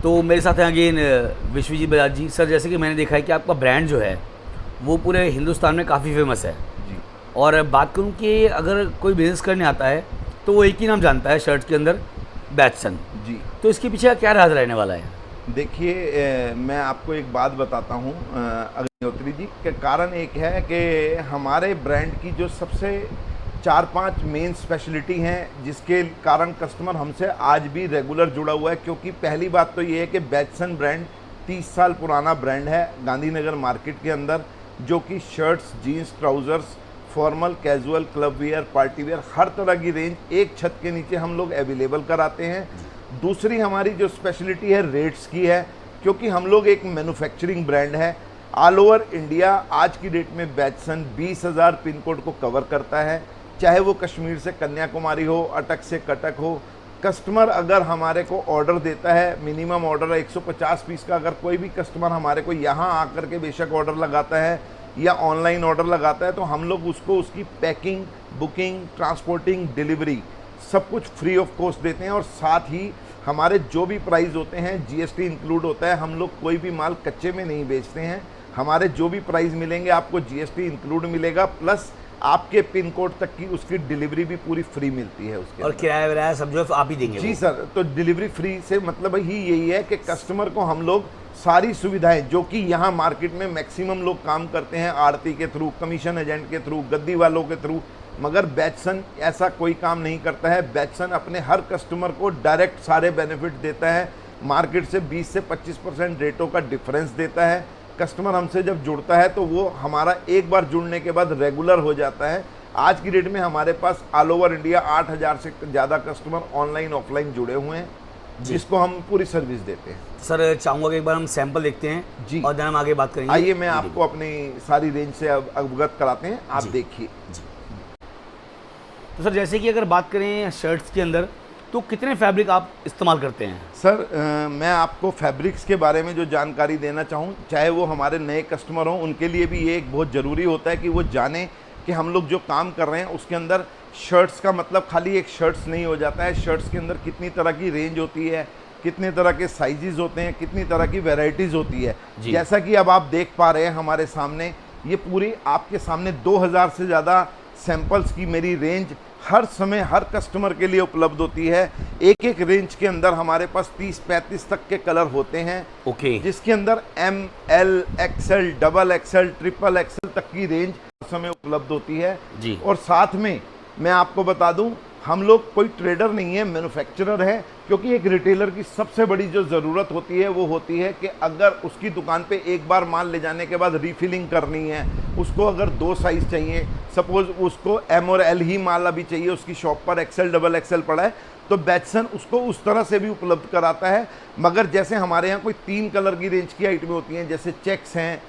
तो मेरे साथ हैं अगेन विश्वजीत बजाज जी। सर, जैसे कि मैंने देखा है कि आपका ब्रांड जो है वो पूरे हिंदुस्तान में काफ़ी फेमस है। जी और बात करूं कि अगर कोई बिज़नेस करने आता है तो वो एक ही नाम जानता है शर्ट के अंदर, बैटसन। जी। तो इसके पीछे क्या राज रहने वाला है? देखिए, मैं आपको एक बात बताता हूँ अग्निहोत्री जी, के कारण एक है कि हमारे ब्रांड की जो सबसे 4-5 मेन स्पेशलिटी हैं जिसके कारण कस्टमर हमसे आज भी रेगुलर जुड़ा हुआ है। क्योंकि पहली बात तो ये है कि बैटसन ब्रांड 30 साल पुराना ब्रांड है गांधीनगर मार्केट के अंदर, जो कि shirts, jeans, trousers, formal, casual, club wear, party wear, हर तरह की रेंज एक छत के नीचे हम लोग अवेलेबल कराते हैं। दूसरी हमारी जो स्पेशलिटी है रेट्स की है, क्योंकि हम लोग एक मैन्युफैक्चरिंग ब्रांड है। ऑल ओवर इंडिया आज की डेट में बैटसन 20,000 पिन कोड को कवर करता है, चाहे वो कश्मीर से कन्याकुमारी हो, अटक से कटक हो। कस्टमर अगर हमारे को ऑर्डर देता है, मिनिमम ऑर्डर है 150 पीस का, अगर कोई भी कस्टमर हमारे को यहाँ आकर के बेशक ऑर्डर लगाता है या ऑनलाइन ऑर्डर लगाता है, तो हम लोग उसको उसकी पैकिंग, बुकिंग, ट्रांसपोर्टिंग, डिलीवरी सब कुछ फ्री ऑफ कॉस्ट देते हैं। और साथ ही हमारे जो भी प्राइस होते हैं जीएसटी इंक्लूड होता है। हम लोग कोई भी माल कच्चे में नहीं बेचते हैं। हमारे जो भी प्राइस मिलेंगे आपको जीएसटी इंक्लूड मिलेगा, प्लस आपके पिन कोड तक की उसकी डिलीवरी भी पूरी फ्री मिलती है उसके और किराया विराया सब जो है आप ही देंगे? जी सर, तो डिलीवरी फ्री से मतलब ही यही है कि कस्टमर को हम लोग सारी सुविधाएं, जो कि यहाँ मार्केट में मैक्सिमम लोग काम करते हैं आड़ती के थ्रू, कमीशन एजेंट के थ्रू, गद्दी वालों के थ्रू, मगर बैटसन ऐसा कोई काम नहीं करता है। बैटसन अपने हर कस्टमर को डायरेक्ट सारे बेनिफिट देता है। मार्केट से 20 से 25% रेटों का डिफरेंस देता है। कस्टमर हमसे जब जुड़ता है तो वो हमारा एक बार जुड़ने के बाद रेगुलर हो जाता है। आज की डेट में हमारे पास ऑल ओवर इंडिया 8,000 से ज़्यादा कस्टमर ऑनलाइन ऑफलाइन जुड़े हुए हैं, जिसको हम पूरी सर्विस देते हैं। सर, चाहूँगा कि एक बार हम सैंपल देखते हैं जी, और देन हम आगे बात करेंगे। आइए मैं आपको अपनी सारी रेंज से अवगत कराते हैं, आप देखिए। तो सर, जैसे कि अगर बात करें शर्ट्स के अंदर, तो कितने फैब्रिक आप इस्तेमाल करते हैं? सर, मैं आपको फैब्रिक्स के बारे में जो जानकारी देना चाहूँ, चाहे वो हमारे नए कस्टमर हों, उनके लिए भी ये एक बहुत ज़रूरी होता है कि वो जाने कि हम लोग जो काम कर रहे हैं उसके अंदर शर्ट्स का मतलब खाली एक शर्ट्स नहीं हो जाता है। शर्ट्स के अंदर कितनी तरह की रेंज होती है, कितने तरह के साइजेस होते हैं, कितनी तरह की वैरायटीज़ होती है। जैसा कि अब आप देख पा रहे हैं हमारे सामने, ये पूरी आपके सामने 2000 से ज़्यादा सैंपल्स की मेरी रेंज हर समय हर कस्टमर के लिए उपलब्ध होती है। एक एक रेंज के अंदर हमारे पास 30-35 तक के कलर होते हैं। जिसके अंदर M, L, XL, double XL, triple XL तक की रेंज हर समय उपलब्ध होती है जी। और साथ में मैं आपको बता दूं, हम लोग कोई ट्रेडर नहीं है, मैन्युफैक्चरर है। क्योंकि एक रिटेलर की सबसे बड़ी जो ज़रूरत होती है वो होती है कि अगर उसकी दुकान पे एक बार माल ले जाने के बाद रीफिलिंग करनी है, उसको अगर 2 साइज़ चाहिए, सपोज़ उसको एम और एल ही माल अभी चाहिए, उसकी शॉप पर एक्सएल, डबल एक्सएल पड़ा है, तो बैटसन उसको उस तरह से भी उपलब्ध कराता है। मगर जैसे हमारे यहाँ कोई 3 कलर की रेंज की आइटमें होती हैं, जैसे चेक्स हैं,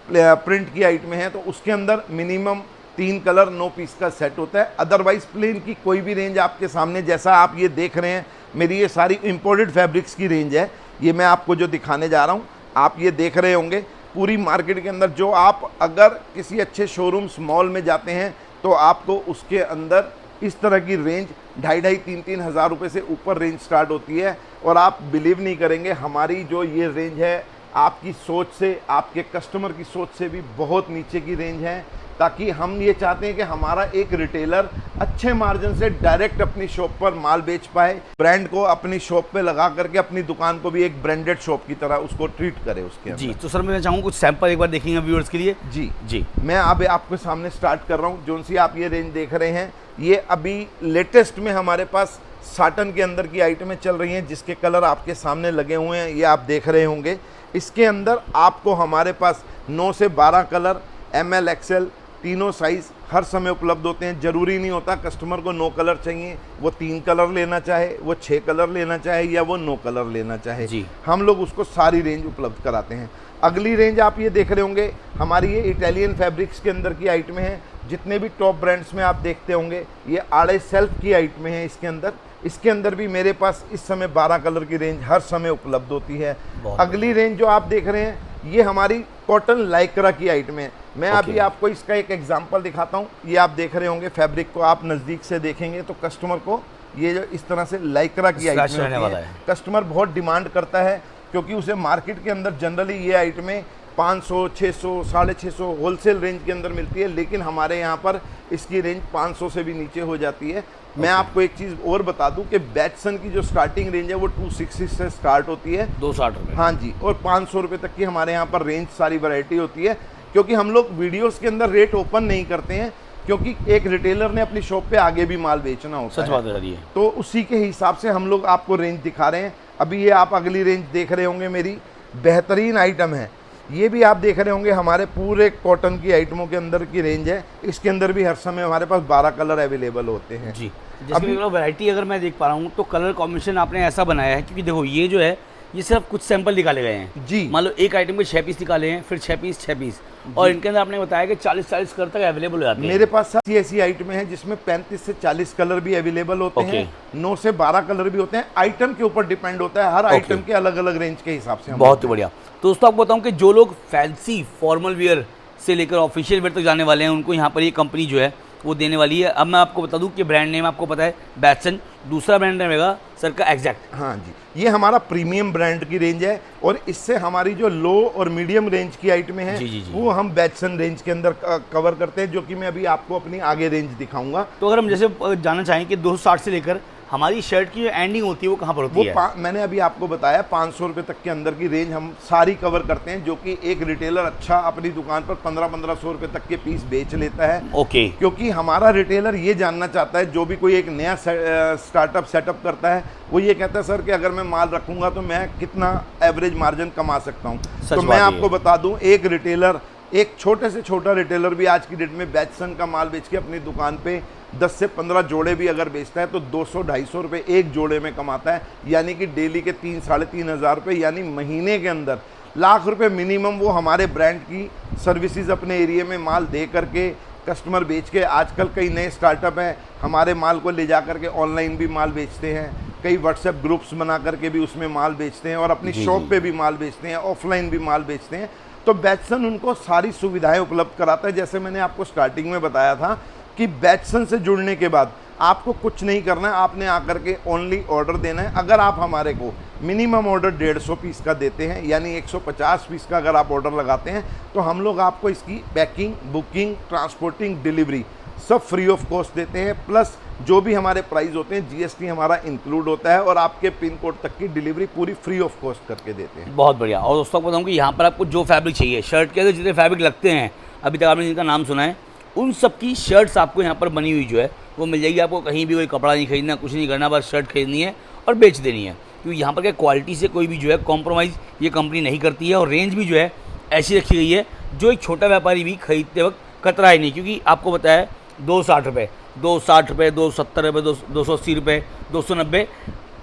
प्रिंट की आइटमें हैं, तो उसके अंदर मिनिमम 3 कलर 9 पीस का सेट होता है। अदरवाइज प्लेन की कोई भी रेंज आपके सामने, जैसा आप ये देख रहे हैं, मेरी ये सारी इंपोर्टेड फैब्रिक्स की रेंज है। ये मैं आपको जो दिखाने जा रहा हूँ, आप ये देख रहे होंगे पूरी मार्केट के अंदर। जो आप अगर किसी अच्छे शोरूम्स मॉल में जाते हैं तो आपको उसके अंदर इस तरह की रेंज 2,500-3,000 हज़ार रुपये से ऊपर रेंज स्टार्ट होती है। और आप बिलीव नहीं करेंगे, हमारी जो ये रेंज है आपकी सोच से, आपके कस्टमर की सोच से भी बहुत नीचे की रेंज है। ताकि हम ये चाहते हैं कि हमारा एक रिटेलर अच्छे मार्जिन से डायरेक्ट अपनी शॉप पर माल बेच पाए, ब्रांड को अपनी शॉप पे लगा करके अपनी दुकान को भी एक ब्रांडेड शॉप की तरह उसको ट्रीट करे उसके अंदर। जी, तो सर मैं चाहूँगा कुछ सैंपल एक बार देखेंगे व्यूअर्स के लिए। जी, मैं अब आपके सामने स्टार्ट कर रहा हूँ। जो सी आप ये रेंज देख रहे हैं, ये अभी लेटेस्ट में हमारे पास साटन के अंदर की आइटमें चल रही हैं, जिसके कलर आपके सामने लगे हुए हैं, ये आप देख रहे होंगे। इसके अंदर आपको हमारे पास 9 से 12 कलर, एम, एल, एक्सएल तीनों साइज़ हर समय उपलब्ध होते हैं। ज़रूरी नहीं होता कस्टमर को 9 कलर चाहिए, वो 3 कलर लेना चाहे, वो 6 कलर लेना चाहे, या वो 9 कलर लेना चाहे, हम लोग उसको सारी रेंज उपलब्ध कराते हैं। अगली रेंज आप ये देख रहे होंगे, हमारी ये इटालियन फैब्रिक्स के अंदर की आइटमें हैं। जितने भी टॉप ब्रांड्स में आप देखते होंगे, ये आड़े सेल्फ की आइटमें हैं इसके अंदर। इसके अंदर भी मेरे पास इस समय 12 कलर की रेंज हर समय उपलब्ध होती है। अगली रेंज जो आप देख रहे हैं, ये हमारी कॉटन लाइक्रा की आइटम है। मैं अभी आपको इसका एक एग्जांपल दिखाता हूँ। ये आप देख रहे होंगे, फैब्रिक को आप नज़दीक से देखेंगे तो कस्टमर को ये जो इस तरह से लाइक्रा की आइटम है, कस्टमर बहुत डिमांड करता है क्योंकि उसे मार्केट के अंदर जनरली ये आइटमें 500, 600, 650 होलसेल रेंज के अंदर मिलती है, लेकिन हमारे यहाँ पर इसकी रेंज 500 से भी नीचे हो जाती है। मैं आपको एक चीज़ और बता दूं कि बैटसन की जो स्टार्टिंग रेंज है वो 260 से स्टार्ट होती है, 260 रुपये। हाँ जी, और 500 रुपये तक की हमारे यहाँ पर रेंज सारी वैरायटी होती है। क्योंकि हम लोग वीडियोस के अंदर रेट ओपन नहीं करते हैं, क्योंकि एक रिटेलर ने अपनी शॉप पे आगे भी माल बेचना होता है। सच बात है सर ये। तो उसी के हिसाब से हम लोग आपको रेंज दिखा रहे हैं। अभी ये आप अगली रेंज देख रहे होंगे, मेरी बेहतरीन आइटम है। ये भी आप देख रहे होंगे हमारे पूरे कॉटन की आइटमों के अंदर की रेंज है। इसके अंदर भी हर समय हमारे पास 12 कलर अवेलेबल होते हैं जी। जैसे वैरायटी अगर मैं देख पा रहा हूँ तो कलर कॉम्बिनेशन आपने ऐसा बनाया है, क्योंकि देखो ये जो है ये सिर्फ कुछ सैंपल निकाले गए हैं जी। मान लो एक आइटम के 6 पीस निकाले हैं, फिर 6 पीस 6 पीस, और इनके अंदर आपने बताया कि 40 कलर तक अवेलेबल हो जाते हैं। मेरे पास ऐसी आइटमें हैं जिसमें 35 से 40 कलर भी अवेलेबल होते हैं, 9 से 12 कलर भी होते हैं। आइटम के ऊपर डिपेंड होता है, हर आइटम के अलग अलग रेंज के हिसाब से। बहुत ही बढ़िया। तो दोस्तों आपको बताऊं कि जो लोग फैंसी फॉर्मल वियर से लेकर ऑफिशियल वियर तक जाने वाले हैं, उनको यहाँ पर ये कंपनी जो है वो देने वाली है। अब मैं आपको बता दूं कि ब्रांड नेम आपको पता है बैटसन, दूसरा ब्रांड नेम रहेगा सर का एग्जैक्ट। हाँ जी, ये हमारा प्रीमियम ब्रांड की रेंज है, और इससे हमारी जो लो और मीडियम रेंज की आइटमें हैं वो हम बैटसन रेंज के अंदर कवर करते हैं, जो कि मैं अभी आपको अपनी आगे रेंज दिखाऊंगा। तो अगर हम जैसे जानना चाहें कि 260 से लेकर हमारी शर्ट की जो एंडिंग होती है वो कहाँ पर होती है? मैंने अभी आपको बताया 500 रुपये तक के अंदर की रेंज हम सारी कवर करते हैं, जो कि एक रिटेलर अच्छा अपनी दुकान पर 1500 रुपये तक के पीस बेच लेता है। ओके। क्योंकि हमारा रिटेलर ये जानना चाहता है, जो भी कोई एक नया स्टार्टअप सेटअप करता है, वो ये कहता है सर कि अगर मैं माल रखूंगा तो मैं कितना एवरेज मार्जिन कमा सकता हूँ। तो मैं आपको बता दूँ, एक रिटेलर, एक छोटे से छोटा रिटेलर भी आज की डेट में बैटसन का माल बेच के अपनी दुकान पे 10 से 15 जोड़े भी अगर बेचता है तो 200-250 रुपये एक जोड़े में कमाता है, यानी कि डेली के 3-3.5 हज़ार रुपये, यानी महीने के अंदर लाख रुपए मिनिमम वो हमारे ब्रांड की सर्विसेज अपने एरिया में माल दे करके, कस्टमर बेच के। आजकल कई नए स्टार्टअप हैं, हमारे माल को ले जा करके ऑनलाइन भी माल बेचते हैं, कई व्हाट्सएप ग्रुप्स बना करके भी उसमें माल बेचते हैं, और अपनी शॉप पे भी माल बेचते हैं, ऑफलाइन भी माल बेचते हैं। तो बैटसन उनको सारी सुविधाएं उपलब्ध कराता है। जैसे मैंने आपको स्टार्टिंग में बताया था कि बैटसन से जुड़ने के बाद आपको कुछ नहीं करना है, आपने आकर के ओनली ऑर्डर देना है। अगर आप हमारे को मिनिमम ऑर्डर 150 पीस का देते हैं, यानी 150 पीस का अगर आप ऑर्डर लगाते हैं, तो हम लोग आपको इसकी पैकिंग, बुकिंग, ट्रांसपोर्टिंग, डिलीवरी सब फ्री ऑफ कॉस्ट देते हैं। प्लस जो भी हमारे प्राइस होते हैं जीएसटी हमारा इंक्लूड होता है, और आपके पिन कोड तक की डिलीवरी पूरी फ्री ऑफ कॉस्ट करके देते हैं। बहुत बढ़िया। और दोस्तों को बताऊँ कि यहाँ पर आपको जो फैब्रिक चाहिए, शर्ट के अंदर जितने फैब्रिक लगते हैं, अभी तक आपने जिनका नाम सुना है, उन सब की शर्ट्स आपको यहाँ पर बनी हुई जो है वो मिल जाएगी। आपको कहीं भी कोई कपड़ा नहीं खरीदना, कुछ नहीं करना, बस शर्ट खरीदनी है और बेच देनी है। क्योंकि यहाँ पर क्या क्वालिटी से कोई भी जो है कॉम्प्रोमाइज़ ये कंपनी नहीं करती है, और रेंज भी जो है ऐसी रखी गई है जो एक छोटा व्यापारी भी खरीदते वक्त कतराए नहीं। क्योंकि आपको बताया 260 रुपये, 260 रुपये, 270 रुपये, 280 रुपये, 290,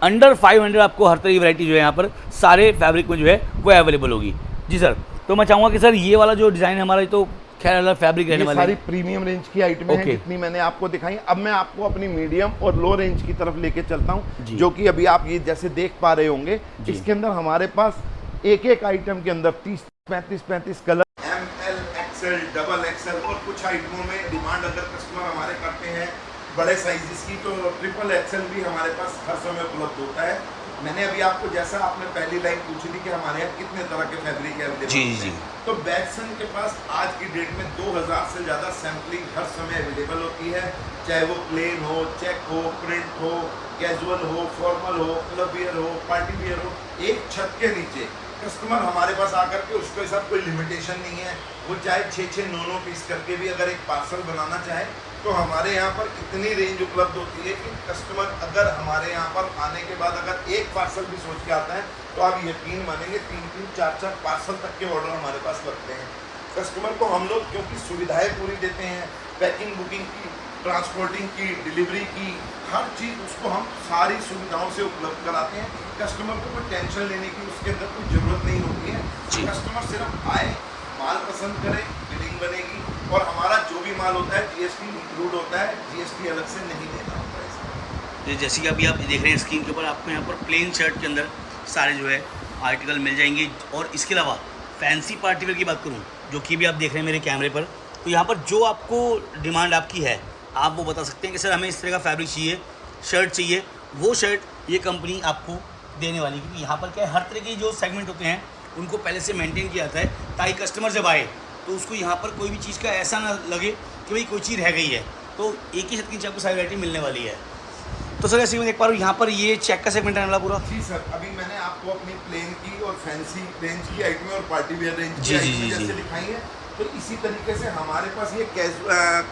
अंडर 500 आपको हर तरह की वैरायटी जो है यहाँ पर सारे फैब्रिक में जो है वो अवेलेबल होगी। जी सर, तो मैं चाहूँगा कि सर ये वाला जो डिज़ाइन हमारा तो खैर अलग फैब्रिक रहने वाला है। सारी प्रीमियम रेंज की आइटमें हैं, जितनी मैंने आपको दिखाई। अब मैं आपको अपनी मीडियम और लो रेंज की तरफ लेके चलता हूँ, जो कि अभी आप ये जैसे देख पा रहे होंगे। इसके अंदर हमारे पास एक एक आइटम के अंदर 30-35 colour, ML, XL, double XL, और कुछ आइटमों में डिमांड अगर कस्टमर हमारे करते हैं बड़े साइजेस की, तो ट्रिपल XL भी हमारे पास हर समय उपलब्ध होता है। मैंने अभी आपको, जैसा आपने पहली लाइन पूछी थी कि हमारे यहाँ कितने तरह के फैब्रिक अवेलेबल हैं, तो बैटसन के पास आज की डेट में 2000 से ज़्यादा सैम्पलिंग हर समय अवेलेबल होती है। चाहे वो प्लेन हो, चेक हो, प्रिंट हो, कैजुअल हो, फॉर्मल हो, क्लब वियर हो, पार्टी वियर हो, एक छत के नीचे कस्टमर हमारे पास आकर के, उसके साथ कोई लिमिटेशन नहीं है, वो चाहे 6-6, 9-9 पीस करके भी अगर एक पार्सल बनाना चाहे, तो हमारे यहाँ पर इतनी रेंज उपलब्ध होती है कि कस्टमर अगर हमारे यहाँ पर आने के बाद अगर एक पार्सल भी सोच के आता है, तो आप यकीन मानेंगे 3-3, 4-4 पार्सल तक के ऑर्डर हमारे पास लगते हैं। कस्टमर को हम लोग क्योंकि सुविधाएं पूरी देते हैं, पैकिंग, बुकिंग की, ट्रांसपोर्टिंग की, डिलीवरी की, हर चीज़ उसको हम सारी सुविधाओं से उपलब्ध कराते हैं। कस्टमर को कोई टेंशन लेने की उसके अंदर कोई ज़रूरत नहीं होती है। कस्टमर सिर्फ आए, माल पसंद करे, बिलिंग बनेगी, और हमारा जो भी माल होता है जीएसटी इंक्लूड होता है, जीएसटी अलग से नहीं देना होता है इसमें। जैसे कि अभी आप देख रहे हैं स्क्रीन के ऊपर, आपको यहाँ पर प्लेन शर्ट के अंदर सारे जो है आर्टिकल मिल जाएंगे। और इसके अलावा फैंसी पार्टी वेयर की बात करूँ, जो कि भी आप देख रहे हैं मेरे कैमरे पर, तो यहाँ पर जो आपको डिमांड आपकी है, आप वो बता सकते हैं कि सर हमें इस तरह का फैब्रिक चाहिए, शर्ट चाहिए। वो शर्ट ये कंपनी आपको देने वाली, क्योंकि यहाँ पर क्या है, हर तरह के जो सेगमेंट होते हैं उनको पहले से मेंटेन किया जाता है ताकि कस्टमर जब आए तो उसको यहाँ पर कोई भी चीज़ का ऐसा ना लगे कि भाई कोई चीज़ रह गई है। तो एक ही छत के नीचे आपको सारी वैरायटी मिलने वाली है। तो सर ऐसे मैं देख पा रहा हूँ यहाँ पर ये चेक का सेगमेंट आने वाला पूरा। जी सर, अभी मैंने आपको अपनी प्लेन की और फैंसी रेंज की आइटमें और पार्टी वेयर रेंज की जी, जी, आइटमें जी, जैसे जी। दिखाई है, तो इसी तरीके से हमारे पास ये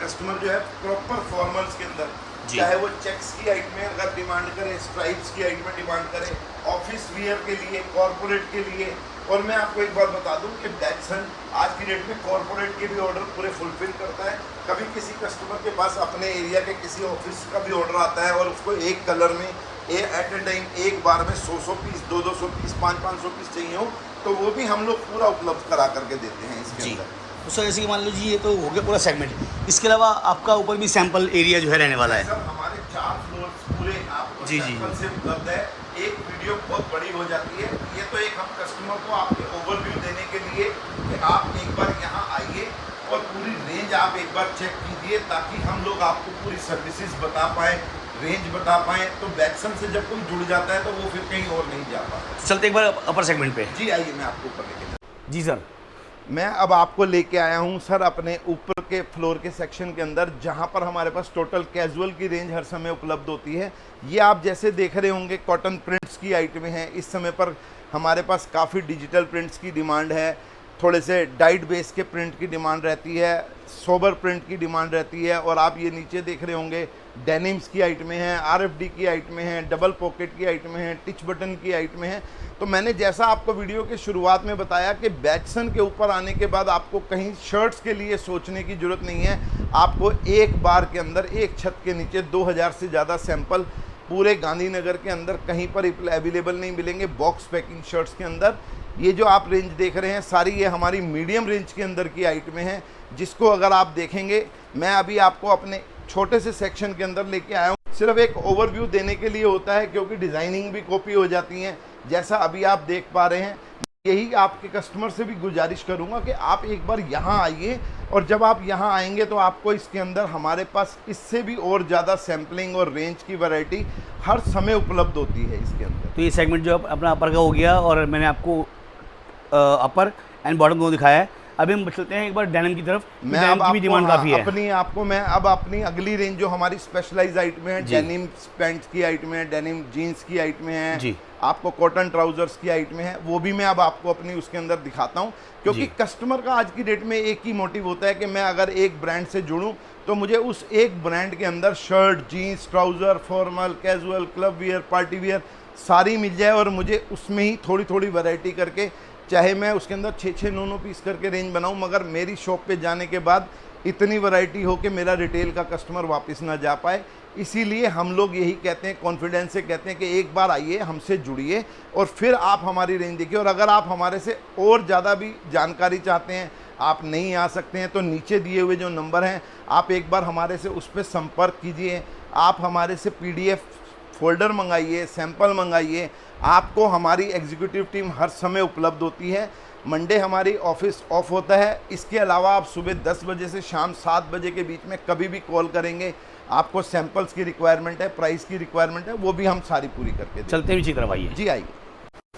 कस्टमर जो है प्रॉपर फॉर्मल्स के अंदर, जी। चाहे वो चेक्स की आइटमें अगर डिमांड करे, स्ट्राइप्स की आइटमें डिमांड करे, ऑफिस वियर के लिए, कॉर्पोरेट के लिए। और मैं आपको एक बात बता दूं कि डेटसन आज की डेट में कॉर्पोरेट के भी ऑर्डर पूरे फुलफिल करता है। कभी किसी कस्टमर के पास अपने एरिया के किसी ऑफिस का भी ऑर्डर आता है और उसको एक कलर में एट ए टाइम एक बार में 100 पीस, 200 पीस, 500 पीस चाहिए हो, तो वो भी हम लोग पूरा उपलब्ध करा करके देते हैं इसके जी। अंदर। तो सर जैसे कि मान लीजिए ये तो हो गया पूरा सेगमेंट, इसके अलावा आपका ऊपर भी सैंपल एरिया जो है रहने वाला है। सर हमारे 4 फ्लोर्स पूरे आपको जी, जी। सैंपल से उपलब्ध है। एक वीडियो बहुत बड़ी हो जाती है, ये तो एक हम कस्टमर को आपके ओवरव्यू देने के लिए कि आप एक बार यहाँ आइए और पूरी रेंज आप एक बार चेक कीजिए, ताकि हम लोग आपको पूरी सर्विसेज बता पाएँ, रेंज बता पाएँ। तो बैक्सन से जब कोई जुड़ जाता है तो वो फिर कहीं और नहीं जा पाता। चलते एक बार अपर सेगमेंट पे। जी आइए, मैं आपको ऊपर लेके जाता जी सर। मैं अब आपको लेके आया हूँ सर अपने ऊपर के फ्लोर के सेक्शन के अंदर, जहाँ पर हमारे पास टोटल कैजुअल की रेंज हर समय उपलब्ध होती है। ये आप जैसे देख रहे होंगे कॉटन प्रिंट्स की आइटमें हैं। इस समय पर हमारे पास काफ़ी डिजिटल प्रिंट्स की डिमांड है, थोड़े से डाइट बेस के प्रिंट की डिमांड रहती है, सोबर प्रिंट की डिमांड रहती है। और आप ये नीचे देख रहे होंगे डेनिम्स की आइटमें हैं, RFD की आइटमें हैं, डबल पॉकेट की आइटमें हैं, टिच बटन की आइटमें हैं। तो मैंने जैसा आपको वीडियो के शुरुआत में बताया कि बैचसन के ऊपर आने के बाद आपको कहीं शर्ट्स के लिए सोचने की ज़रूरत नहीं है। आपको एक बार के अंदर एक छत के नीचे 2000 से ज़्यादा सैंपल पूरे गांधीनगर के अंदर कहीं पर अवेलेबल नहीं मिलेंगे बॉक्स पैकिंग शर्ट्स के अंदर। ये जो आप रेंज देख रहे हैं सारी ये हमारी मीडियम रेंज के अंदर की आइटमें हैं, जिसको अगर आप देखेंगे, मैं अभी आपको अपने छोटे से सेक्शन के अंदर लेके आया हूँ। सिर्फ एक ओवरव्यू देने के लिए होता है, क्योंकि डिज़ाइनिंग भी कॉपी हो जाती हैं, जैसा अभी आप देख पा रहे हैं। यही आपके कस्टमर से भी गुजारिश करूंगा कि आप एक बार यहाँ आइए, और जब आप यहाँ आएंगे तो आपको इसके अंदर हमारे पास इससे भी और ज़्यादा सैम्पलिंग और रेंज की वैरायटी हर समय उपलब्ध होती है इसके अंदर। तो ये सेगमेंट जो अपना अपर का हो गया, और मैंने आपको अपर एंड बॉटम दोनों दिखाया है। अभी हम चलते हैं एक बार डेनिम की तरफ। मैं डेनिम अब की भी डिमांड काफ़ी है। मैं अब अपनी अगली रेंज जो हमारी स्पेशलाइज आइटमें हैं, डेनिम पैंट्स की आइटमें हैं, डेनिम जीन्स की आइटमें हैं जी, आपको कॉटन ट्राउजर्स की आइटमें हैं, वो भी मैं अब आपको अपनी उसके अंदर दिखाता हूं। क्योंकि कस्टमर का आज की डेट में एक ही मोटिव होता है कि मैं अगर एक ब्रांड से जुड़ूं तो मुझे उस एक ब्रांड के अंदर shirt, jeans, trouser, formal, casual, club wear, party wear सारी मिल जाए, और मुझे उसमें ही थोड़ी थोड़ी वैरायटी करके, चाहे मैं उसके अंदर 6-6, 9-9 पीस करके रेंज बनाऊं, मगर मेरी शॉप पे जाने के बाद इतनी वैरायटी हो कि मेरा रिटेल का कस्टमर वापस ना जा पाए। इसीलिए हम लोग यही कहते हैं, कॉन्फिडेंस से कहते हैं कि एक बार आइए, हमसे जुड़िए, और फिर आप हमारी रेंज देखिए। और अगर आप हमारे से और ज़्यादा भी जानकारी चाहते हैं, आप नहीं आ सकते हैं, तो नीचे दिए हुए जो नंबर हैं आप एक बार हमारे से उस पर संपर्क कीजिए। आप हमारे से PDF फोल्डर मंगाइए, सैंपल मंगाइए। आपको हमारी एग्जीक्यूटिव टीम हर समय उपलब्ध होती है। मंडे हमारी ऑफिस ऑफ होता है। इसके अलावा आप सुबह 10 बजे से शाम 7 बजे के बीच में कभी भी कॉल करेंगे, आपको सैंपल्स की रिक्वायरमेंट है, प्राइस की रिक्वायरमेंट है, वो भी हम सारी पूरी करके देंगे। चलते हैं तरफ आइए। जी आइए।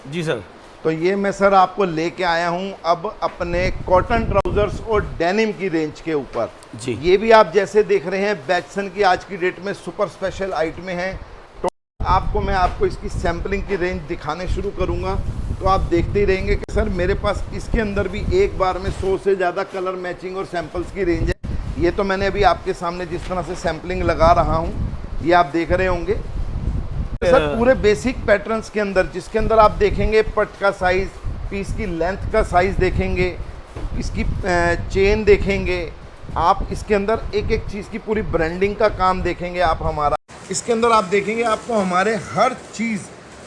जी सर। तो ये मैं सर आपको लेके आया हूँ अब अपने कॉटन ट्राउजर्स और डेनिम की रेंज के ऊपर। जी, ये भी आप जैसे देख रहे हैं बैचसन की आज की डेट में सुपर स्पेशल आइटमें हैं। तो आपको इसकी सैम्पलिंग की रेंज दिखाने शुरू करूँगा, तो आप देखते ही रहेंगे कि सर मेरे पास इसके अंदर भी एक बार में 100 से ज़्यादा कलर मैचिंग और सैंपल्स की रेंज है। ये तो मैंने अभी आपके सामने जिस तरह से सैम्पलिंग लगा रहा हूँ, ये आप देख रहे होंगे सर पूरे बेसिक पैटर्न्स के अंदर, जिसके अंदर आप देखेंगे पट का साइज़, पीस की लेंथ का साइज़ देखेंगे, इसकी चेन देखेंगे, आप इसके अंदर एक एक चीज़ की पूरी ब्रांडिंग का काम देखेंगे। आप हमारा इसके अंदर आप देखेंगे आपको हमारे हर चीज़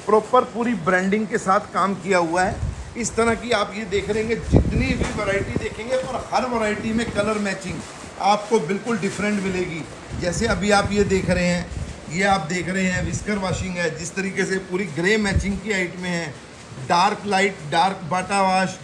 प्रॉपर पूरी ब्रांडिंग के साथ काम किया हुआ है। इस तरह की आप ये देख रहेंगे, जितनी भी वैरायटी देखेंगे और हर वैरायटी में कलर मैचिंग आपको बिल्कुल डिफरेंट मिलेगी। जैसे अभी आप ये देख रहे हैं, ये आप देख रहे हैं विस्कर वॉशिंग है, जिस तरीके से पूरी ग्रे मैचिंग की आइटमें हैं, डार्क लाइट, डार्क बाटा वाश,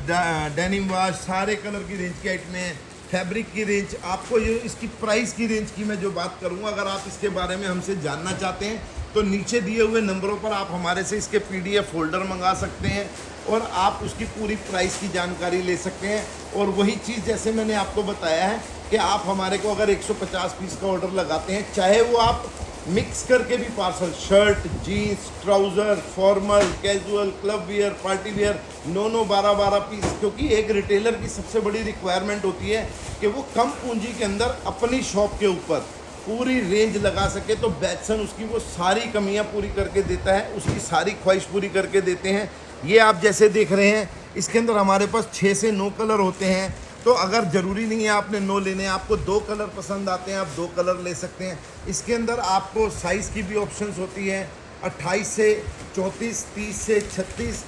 डेनिम वाश, सारे कलर की रेंज की आइटमें हैं। फैब्रिक की रेंज, आपको ये इसकी प्राइस की रेंज की मैं जो बात करूंगा, अगर आप इसके बारे में हमसे जानना चाहते हैं तो नीचे दिए हुए नंबरों पर आप हमारे से इसके PDF फोल्डर मंगा सकते हैं और आप उसकी पूरी प्राइस की जानकारी ले सकते हैं। और वही चीज़ जैसे मैंने आपको बताया है कि आप हमारे को अगर 150 पीस का ऑर्डर लगाते हैं, चाहे वो आप मिक्स करके भी parcel, shirt, jeans, trouser, formal, casual, club wear, party wear, 9 12 piece, क्योंकि एक रिटेलर की सबसे बड़ी रिक्वायरमेंट होती है कि वो कम पूंजी के अंदर अपनी शॉप के ऊपर पूरी रेंज लगा सके। तो बैटसन उसकी वो सारी कमियां पूरी करके देता है, उसकी सारी ख्वाहिश पूरी करके देते हैं। ये आप जैसे देख रहे हैं, इसके अंदर हमारे पास 6 से 9 कलर होते हैं। तो अगर ज़रूरी नहीं है आपने 9 लेने हैं, आपको 2 कलर पसंद आते हैं, आप 2 कलर ले सकते हैं। इसके अंदर आपको साइज़ की भी ऑप्शंस होती हैं, 28 से 34, 30 से 36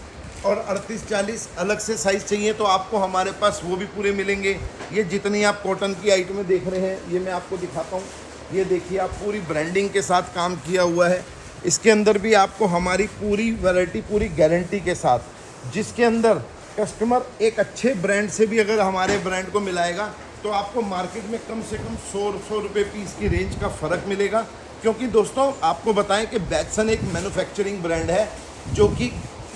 और 38 40 अलग से साइज़ चाहिए तो आपको हमारे पास वो भी पूरे मिलेंगे। ये जितनी आप कॉटन की आइटमें देख रहे हैं, ये मैं आपको दिखाता हूँ। ये देखिए, आप पूरी ब्रांडिंग के साथ काम किया हुआ है। इसके अंदर भी आपको हमारी पूरी वैरायटी पूरी गारंटी के साथ, जिसके अंदर कस्टमर एक अच्छे ब्रांड से भी अगर हमारे ब्रांड को मिलाएगा तो आपको मार्केट में कम से कम 100 रुपये पीस की रेंज का फ़र्क मिलेगा। क्योंकि दोस्तों आपको बताएं कि बैटसन एक मैन्युफैक्चरिंग ब्रांड है जो कि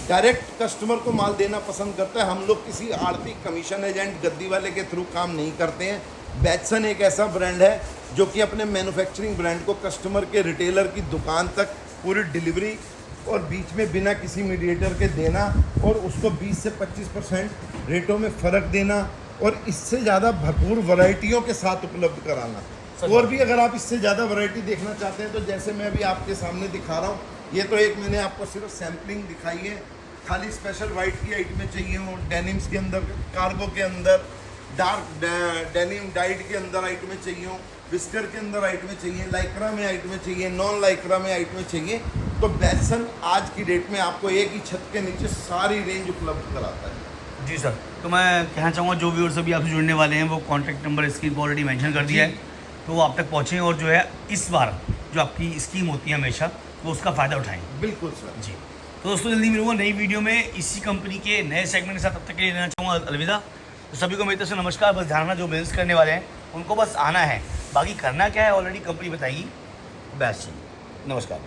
डायरेक्ट कस्टमर को माल देना पसंद करता है। हम लोग किसी आड़ती, कमीशन एजेंट, गद्दी वाले के थ्रू काम नहीं करते हैं। बैटसन एक ऐसा ब्रांड है जो कि अपने मैन्युफैक्चरिंग ब्रांड को कस्टमर के रिटेलर की दुकान तक पूरी डिलीवरी और बीच में बिना किसी मीडिएटर के देना और उसको 20 से 25% रेटों में फ़र्क देना और इससे ज़्यादा भरपूर वैरायटियों के साथ उपलब्ध कराना। और भी अगर आप इससे ज़्यादा वैरायटी देखना चाहते हैं तो जैसे मैं अभी आपके सामने दिखा रहा हूँ, ये तो एक मैंने आपको सिर्फ सैम्पलिंग दिखाई है। खाली स्पेशल वाइट की आइटमें चाहिए हो, डेनिम्स के अंदर, कार्गो के अंदर, डार्क डेनिम डाइट के अंदर आइटमें चाहिए हो, विस्कर के अंदर आइटमें चाहिए, लाइक्रा में आइटमें चाहिए, नॉन लाइक्रा में आइटमें चाहिए, तो बैटसन आज की डेट में आपको एक ही छत के नीचे सारी रेंज उपलब्ध कराता है। जी सर, तो मैं कहना चाहूँगा जो व्यूअर्स अभी आपसे जुड़ने वाले हैं वो कॉन्टैक्ट नंबर स्क्रीन पर ऑलरेडी मेंशन कर दिया है, तो वो आप तक पहुँचें और जो है इस बार जो आपकी स्कीम होती है हमेशा वो उसका फ़ायदा उठाएँ। बिल्कुल सर जी, तो दोस्तों जल्दी मिलूंगा नई वीडियो में इसी कंपनी के नए सेगमेंट के साथ। तब तक के लिए लेना चाहूँगा अलविदा। तो सभी को मेरी तरफ से नमस्कार। बस ध्यान रखना, जो बिजनेस करने वाले हैं उनको बस आना है, बाकी करना क्या है ऑलरेडी कंपनी बताएगी। बैटसन, नमस्कार।